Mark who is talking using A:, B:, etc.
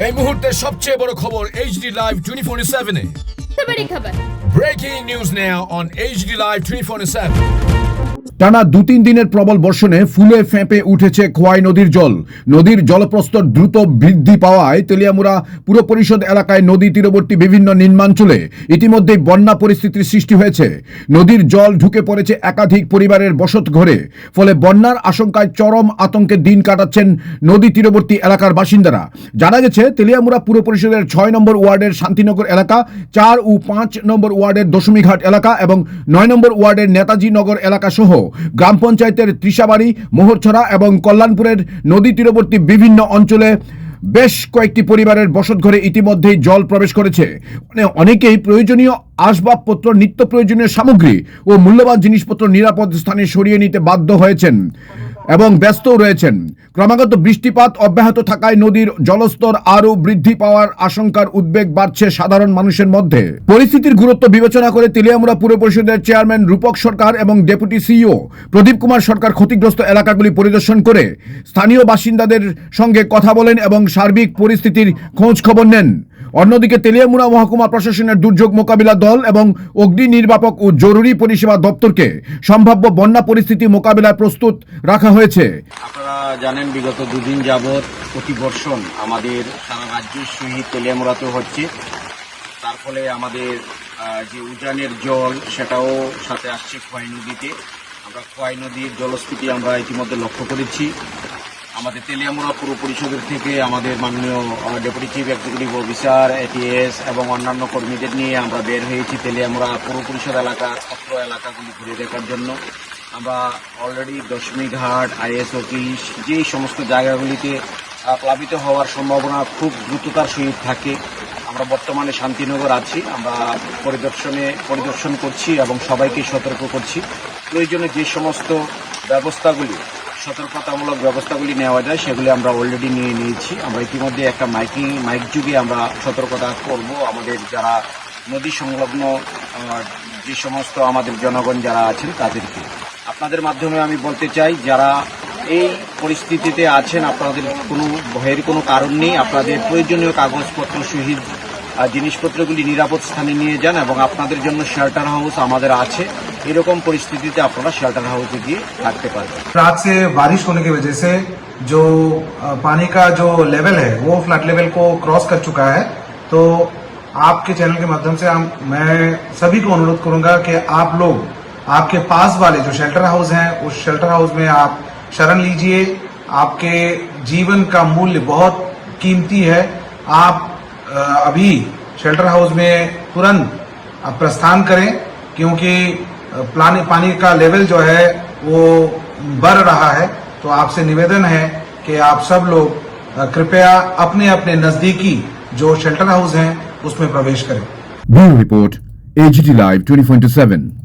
A: এই মুহূর্তের সবচেয়ে বড় খবর HD Live 24/7 এ।
B: बड़ी खबर।
A: Breaking news now on HD Live 24/7।
C: টানা 2-3 দিনের প্রবল বর্ষণে ফুলে ফেঁপে উঠেছে খোয়াই নদীর জল। নদীর জলপ্রস্তর দ্রুত বৃদ্ধি পাওয়ায় তেলিয়ামুড়া পুর পরিষদ এলাকায় নদী তীরবর্তী বিভিন্ন নিম্নাঞ্চলে ইতিমধ্যেই বন্যা পরিস্থিতির সৃষ্টি হয়েছে। নদীর জল ঢুকে পড়েছে একাধিক পরিবারের বসত ঘরে, ফলে বন্যার আশঙ্কায় চরম আতঙ্কে দিন কাটাচ্ছেন নদী তীরবর্তী এলাকার বাসিন্দারা। জানা গেছে তেলিয়ামুড়া পুর পরিষদের 6 নম্বর ওয়ার্ডের শান্তিনগর এলাকা, 4 ও 5 নম্বর ওয়ার্ডের দশমীঘাট এলাকা এবং 9 নম্বর ওয়ার্ডের নেতাজি নগর এলাকা সহ গ্রাম পঞ্চায়েতের ত্রিশাবাড়ি, মোহরছড়া এবং কল্যাণপুরের নদী তীরবর্তী বিভিন্ন অঞ্চলে বেশ কয়েকটি পরিবারের বসতঘরে ইতিমধ্যেই জল প্রবেশ করেছে। অনেকেই প্রয়োজনীয় আসবাবপত্র, নিত্য প্রয়োজনীয় সামগ্রী ও মূল্যবান জিনিসপত্র নিরাপদ স্থানে সরিয়ে নিতে বাধ্য হয়েছেন এবং ব্যস্ত রয়েছেন। ক্রমাগত বৃষ্টিপাত অব্যাহত থাকায় নদীর জলস্তর আরও বৃদ্ধি পাওয়ার আশঙ্কার উদ্বেগ বাড়ছে সাধারণ মানুষের মধ্যে। পরিস্থিতির গুরুত্ব বিবেচনা করে তেলিয়ামুড়া পুর পরিষদের চেয়ারম্যান রূপক সরকার এবং ডেপুটি সিইও প্রদীপ কুমার সরকার ক্ষতিগ্রস্ত এলাকাগুলি পরিদর্শন করে স্থানীয় বাসিন্দাদের সঙ্গে কথা বলেন এবং সার্বিক পরিস্থিতির খোঁজ খবর নেন। অন্যদিকে তেলিয়ামুড়া মহকুমা প্রশাসনের দুর্যোগ মোকাবিলা দল এবং অগ্নি নির্বাপক ও জরুরি পরিষেবা দপ্তরকে সম্ভাব্য বন্যা পরিস্থিতি মোকাবিলায় প্রস্তুত রাখা হয়েছে।
D: আপনারা জানেন বিগত দুদিন যাবৎ প্রতিবর্ষণ আমাদের সারা রাজ্যের সহিত তেলিয়ামুড়াতেও হচ্ছে। তার ফলে আমাদের যে উজানের জল সেটাও সাথে আসছে খোয়াই নদীতে। আমরা খোয়াই নদীর জলস্ফীতি আমরা ইতিমধ্যে লক্ষ্য করেছি। আমাদের তেলিয়ামুড়া পুর পরিষদের থেকে আমাদের মাননীয় deputy chief executive officer, ATS এবং অন্যান্য কর্মীদের নিয়ে আমরা বের হয়েছি তেলিয়ামুড়া পুর পরিষদ এলাকার অত্র এলাকাগুলি ঘুরে দেখার জন্য। আমরা অলরেডি দশমীঘাট, IS অফিস, যেই সমস্ত জায়গাগুলিতে প্লাবিত হওয়ার সম্ভাবনা খুব দ্রুততার সহিত থাকে, আমরা বর্তমানে শান্তিনগর আছি। আমরা পরিদর্শন করছি এবং সবাইকে সতর্ক করছি। প্রয়োজনে যে সমস্ত ব্যবস্থাগুলি, সতর্কতামূলক ব্যবস্থাগুলি নেওয়া যায় সেগুলি আমরা অলরেডি নিয়ে নিয়েছি। আমরা ইতিমধ্যে একটা মাইক যুগে আমরা সতর্কতা করব আমাদের যারা নদী সংলগ্ন যে সমস্ত আমাদের জনগণ যারা আছেন তাদেরকে। আপনাদের মাধ্যমে আমি বলতে চাই, যারা এই পরিস্থিতিতে আছেন আপনাদের কোনো ভয়ের কোনো কারণ নেই। আপনাদের প্রয়োজনীয় কাগজপত্র সহিত জিনিসপত্রগুলি নিরাপদ স্থানে নিয়ে যান এবং আপনাদের জন্য শেল্টার হাউস আমাদের আছে। এরকম পরিস্থিতিতে আপনারা শেল্টার হাউসে গিয়ে থাকতে পারবেন।
E: रात से बारिश होने की वजह से जो पानी का जो लेवल है वो फ्लड लेवल को क्रॉस कर चुका है। तो आपके चैनल के माध्यम से मैं सभी को अनुरोध करूंगा कि आप लोग आपके पास वाले जो शेल्टर हाउस हैं उस शेल्टर हाउस में आप शरण लीजिए। आपके जीवन का मूल्य बहुत कीमती है। आप अभी शेल्टर हाउस में तुरंत प्रस्थान करें, क्योंकि पानी का लेवल जो है वो बढ़ रहा है। तो आपसे निवेदन है कि आप सब लोग कृपया अपने अपने नजदीकी जो शेल्टर हाउस हैं उसमें प्रवेश करें।
C: Bureau report HD Live 24/7।